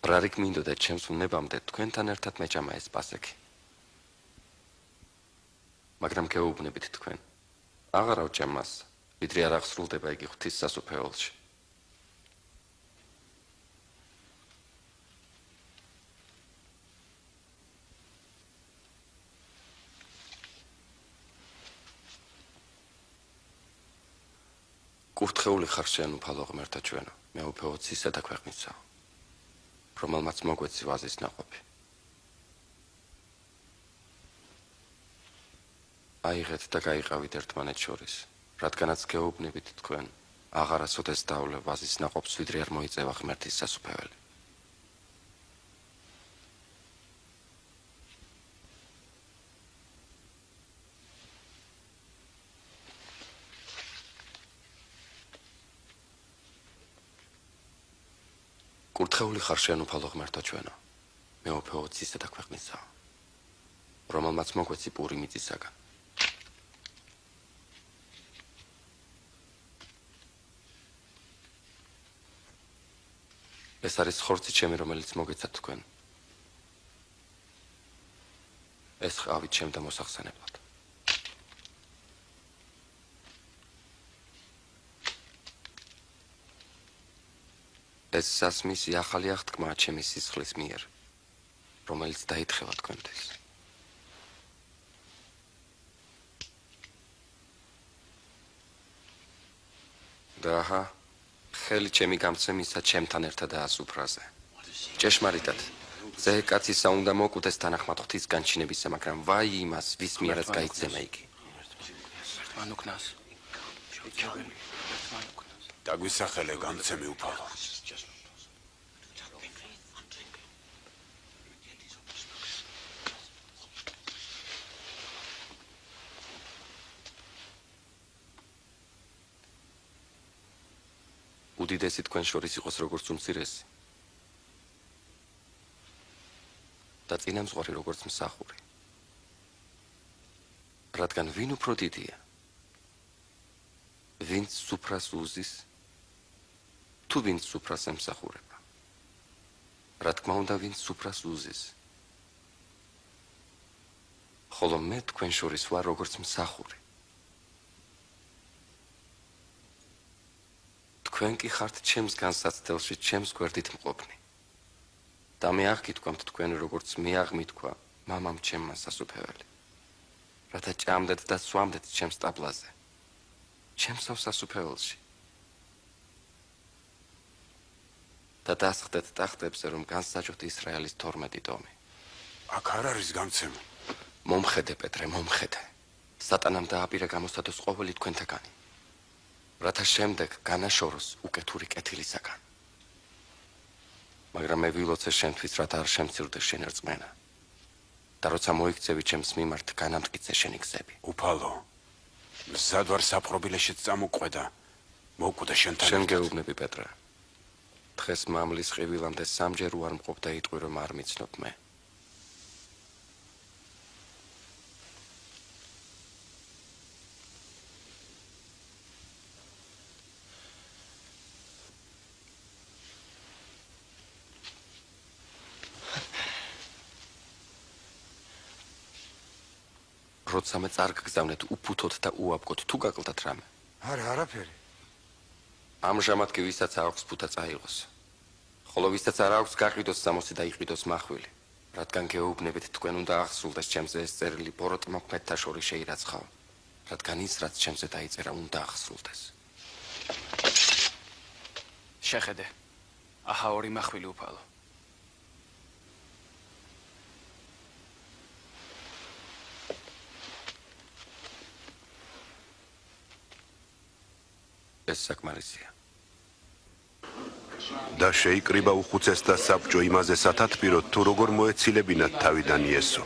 რა რიგ მინდოდა ჩემს უნებამდე თქვენთან ერთად მეჭამა ეს პასექი. მაგრამ გეუბნებით თქვენ. აღარ ავჭამ მას, ვიდრე არ აღსრულდება იგი ღვთის სასუფეველში. კურთხეული ხარ შენ უფალო ღმერთო ჩვენო, მეუფეო ცისა და ქვეყნისა, რომელმაც მოგვეცი ვაზის ნაყოფი. აიღეთ და გაიყავით ერთმანეთ შორის, რადგანაც გეუბნებით თქვენ, აღარასოდეს დავლე ვაზის ნაყოფს, ვიდრე არ მოიწევა ღმერთის სასუფეველი. კურთხეული ხარ შენ უფალო ღმერთო ჩვენო, მეუფეო ცისა და ქვეყნისა, რომელმაც მოგვეცი პური მიწისაგან. ეს არის ხორცი ჩემი, რომელიც მოგეცათ თქვენ. ეს ყავი ჩემ და მოსახსენებლად. ეს სასმისი ახალი აღთქმაა ჩემი სისხლის მიერ, რომელიც დაითხევა თქვენთვის. და აჰა, ხელი ჩემი გამცემისა ჩემთან ერთადაა სუფრაზე. ჭეშმარიტად, ზე კაცისა უნდა მოკვდეს თანახმად ღვთის განჩინებისა, მაგრამ ვაი იმას, ვის მიერაც გაიცემა იგი. დაგვისახელე გამცემი უფალო. უდიდესი თქვენ შორის იყოს როგორც უმცირესი და წინამძღვარი როგორც მსახური. რადგან ვინ უფრო დიდია? ვინც სუფრას უზის, თუ ვინც სუფრას ემსახურება? რა თქმა უნდა, ვინც სუფრას უზის. ხოლო მე თქვენ შორის ვარ როგორც მსახური. თქვენ კი ხართ ჩემს განსაცდელში, ჩემს გვერდით მყოფნი. და მე აღგითქვამთ თქვენ, როგორც მე აღმითქვა მამამ ჩემმა სასუფეველი. რათა ჭამდეთ და სვამდეთ ჩემს ტაბლაზე, ჩემსავ სასუფეველში. და დასხდეთ ტახტებზე, რომ განსაჯოთ ისრაელის 12 ტომი. აქ არ არის გამცემი. მომხედე, პეტრე, მომხედე. სატანამ დააპირა გამოსცადოს ყოველი თქვენთაგანი. რათა შემდეგ განაშოროს უკეთური კეთილისაგან. მაგრამ მე ვილოცე შენთვის, რათა არ შემცირდე შენ რწმენა. და როცა მოიქცევი ჩემს მიმართ, განამტკიცე შენი გზები. უფალო, მზად ვარ საპყრობილეშიც წამოყვედა, მოკვდა შენთან. შენ გეუბნები, პეტრე. დღეს მამლის ყივილამდე სამჯერ უარ მყოფ და იტყვი, რომ არ მიცნობ მე. როცა მე წარგგზავნეთ უფუთოთ და უაბგოთ, თუ გაკლდათ რამე? არა, არაფერი. ამჟამად კი ვისაც აქვს ფუთა წაიღოს. ხოლო ვისაც არ აქვს, გაყიდოს სამოსი და იყიდოს მახვილი. რადგან გეუბნებით თქვენ უნდა აღსრულდეს ჩემზე ეს წერილი ბოროტ მოქმედთა შორის შეირაცხაო. რადგან ის, რაც ჩემზე დაიწერა, უნდა აღსრულდეს. შეხედე. აჰა, ორი მახვილი უფალო. ეს საკმარისია. და შეიკრიბა უხუცეს და საბჭო იმაზე სათათბიროთ, თუ როგორ მოეცილებინათ თავიდან იესო.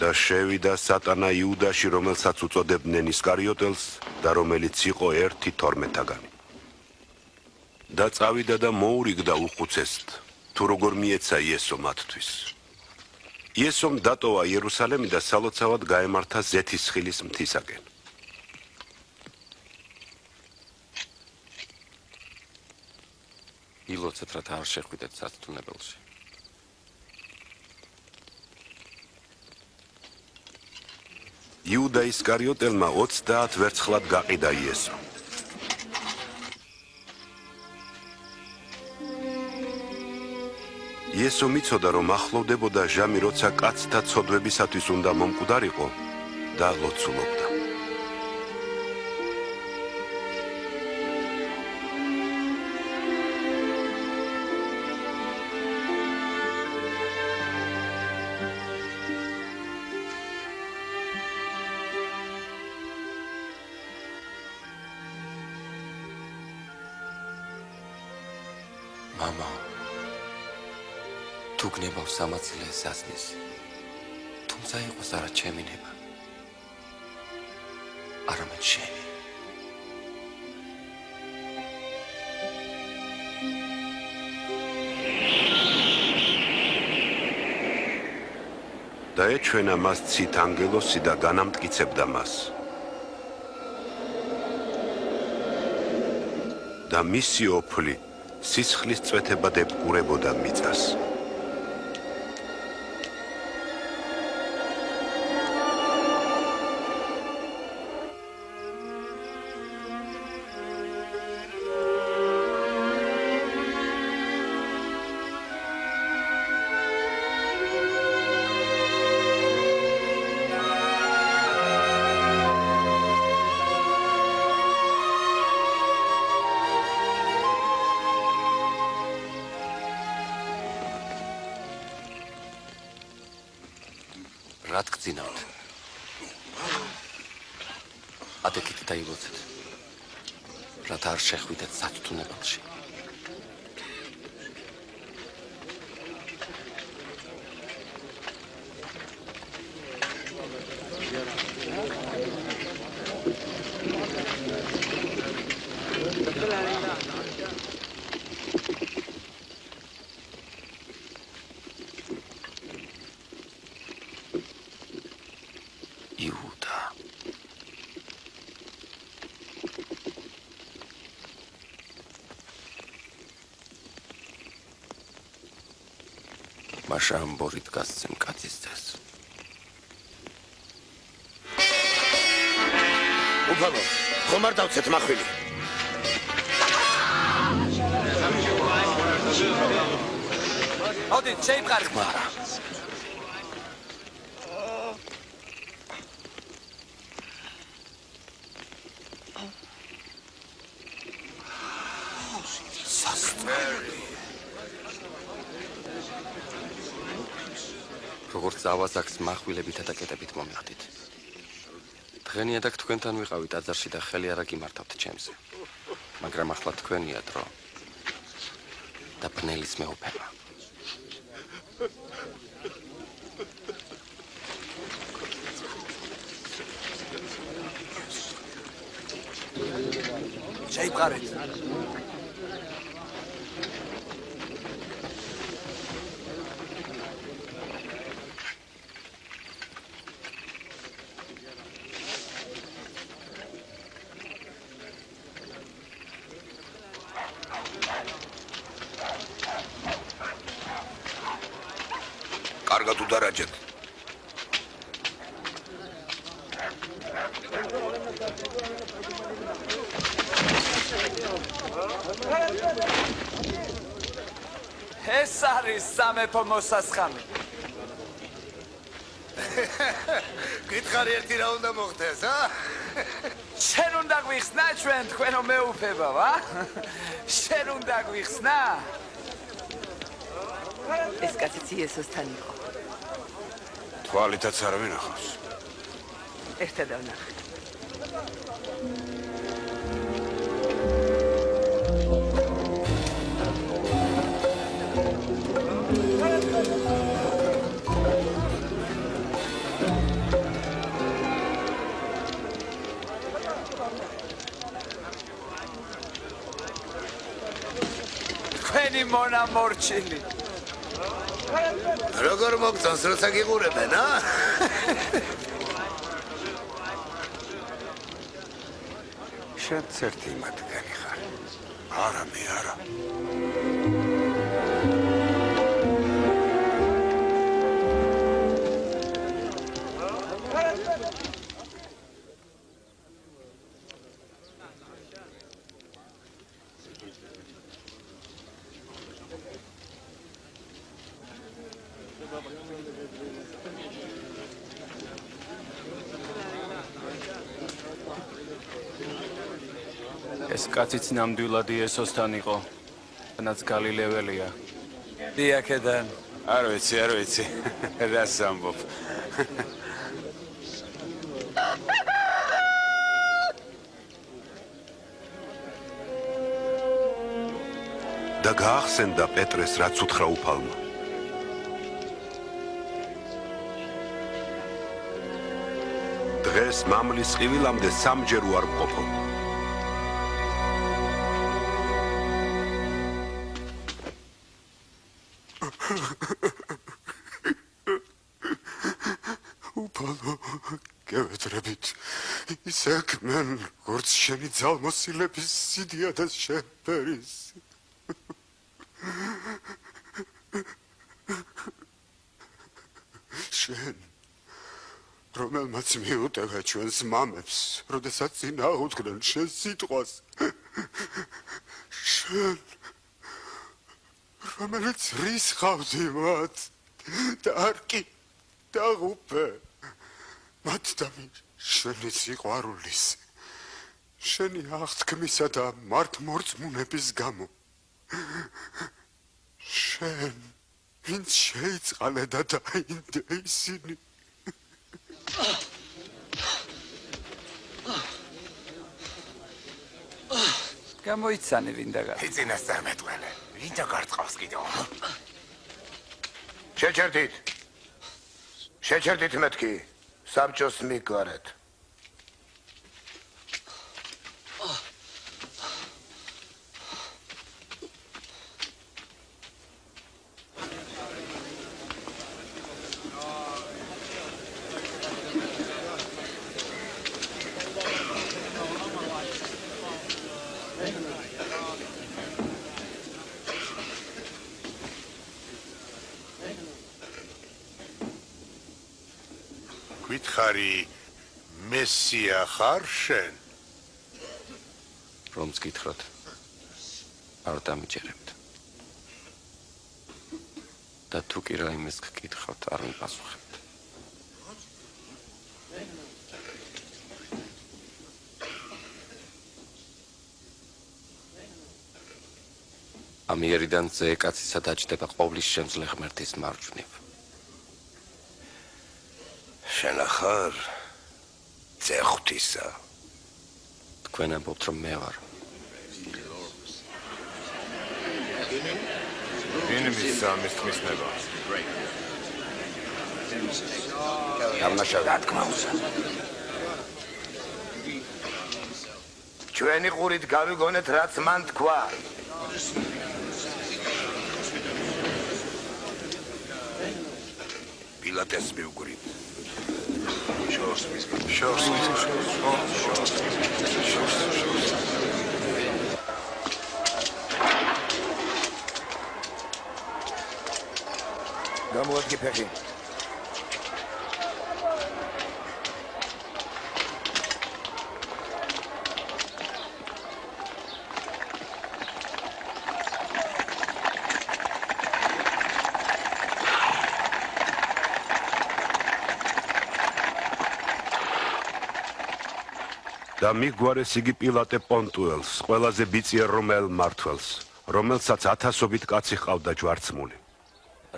და შევიდა სატანა იუდაში, რომელსაც უწოდებდნენ ისკარიოტელს და რომელიც იყო 1-12-თაგანი. და წავიდა და მოურიგდა უხუცესთ, თუ როგორ მიეცა იესო მათთვის. იესომ დატოვა იერუსალემი და სალოცავად გაემართა ზეთისხილის მთისაკენ. ილოცეთ რა არ შეხვიდეთ სათთუნებელში. იუდა ისკარიოტელმა 30 ვერცხლად გაყიდა იესო. იესო მიცოდა რომ ახლოვდებოდა ჟამი როცა კაცთა ცოდვებისათვის უნდა მომკვდარიყო და ლოცულობდა. მამა თუ გნებავს სამაცილეს ასნის თუმცა იყოს არა ჩემი ნება არამედ შენი და ეჩვენა მას ცით ანგელოსი და განამტკიცებდა მას. და მისი ოფლი სისხლის წვეთებად ეპყურებოდა მიწას. რად გძინავთ? ადექით დაილოცეთ. რათა არ შეხვიდეთ სათთუნებელში. იუდა მაშამ ბორით გასცემ კაცის ძეს. უფალო, ხომ არ დავცეთ მახვილი? მოდით, შეიფყარეთ. მარა როგორც ავაზაკს מחვილებითა და კეტებით მომიხდით. დღენიადაკ თქვენთან ვიყავით აზარში და ხელი არ აგიმართავთ ჩემზე. მაგრამ ახლა თქვენია დრო და ბნელის მეუფება. შეიფყარეთ. კარგად უდარაჯეთ. ეს არის სამეფო მოსასხამი. გითხარი ერთი რა უნდა მოხდეს, შენ უნდა გვიხსნა ჩვენ თქვენო მეუფებავ, შენ უნდა გვიხსნა. ეს კაციც იესოსთან იყო. თვალითაც არ ვინახავს. ერთად ვნახე. თქვენი მონამორჩილი. როგორ მოგწონს, როცა გიყურებენ, შენ ცერთი მათგანი ხარ. არა, მე არა. ეს კაციც ნამდვილად იესოსთან იყო. თანაც გალილეველია. დიაკედან. არ ვიცი. რას ამბობ? და გაახსენდა პეტრეს რაც უთხრა უფალმა. დღეს მამლის ყივილამდე სამჯერ უარ მყოფო. უფალო, გევედრებით. ისე ქმენ, როგორც შენი ძალმოსილების სიდია და შეფერის. შენ რომელმაც მიუტევა ჩვენს მამებს, როდესაც წინააღმდნენ შენ სიტყვას. შენ რომელიც რისხავდი მათ და არ კი დაღუპე მათ და შენი სიყვარულის, შენი აღთქმისა და მართმორწმუნების გამო. შენ ვინც შეიწყალე და დაინდე ისინი. გამოიცანე ვინდა გა. იცინას წარმეთყვენე. ვინდა გარწყავს კიდევ? შეჩერდით მეთქი. საბჭოს მიგვარეთ. გითხარი მესია ხარ შენ? რომც გითხრათ, არ დამიჯერებთ. და თუ კი რაიმეს გკითხავთ, არ მიპასუხებთ. ამიერიდან ძე კაცისა დაჯდება ყოვლის შემძლე ღმერთის მარჯვნივ. შენ ახარ ძე ღვთისა. თქვენ ამბობთ, რომ მე ვარ. ინმის სამის თმისნება. დამნაშავე. ჩვენი ყურით გავიგონეთ, რაც მან თქვა. პილატეს მიუგრით. გამოადგე ფეხი. და მიგვარეს იგი პილატე პონტუელს, ყველაზე ბიწიერ რომელ მართველს, რომელსაც ათასობით კაცი ჰყავდა ჯვარცმული.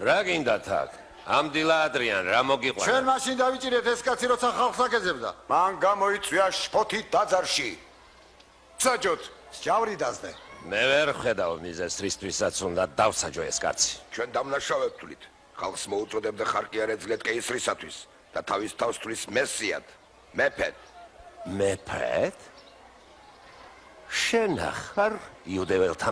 რა გინდათ აქ? ამდილა ადრიან, რა მოგიყვანა? ჩვენ მაშინ დავიჭირეთ ეს კაცი, როცა ხალხს აკეძებდა. მან გამოიწვია შფოთი დაძარში. საჯოთ, ჯავრი დაზდე. მე ვერ ხედავ მიზეს, რისთვისაც უნდა დავსაჯო ეს კაცი. ჩვენ დამნაშავედ ვთვლით. ხალხს მოუწოდებდა ხარკი არ ეძლეთ კეისრისათვის და თავის თავს თვლის მესიად, მეფედ. მეფედ? შენ ახარ იუდეველთა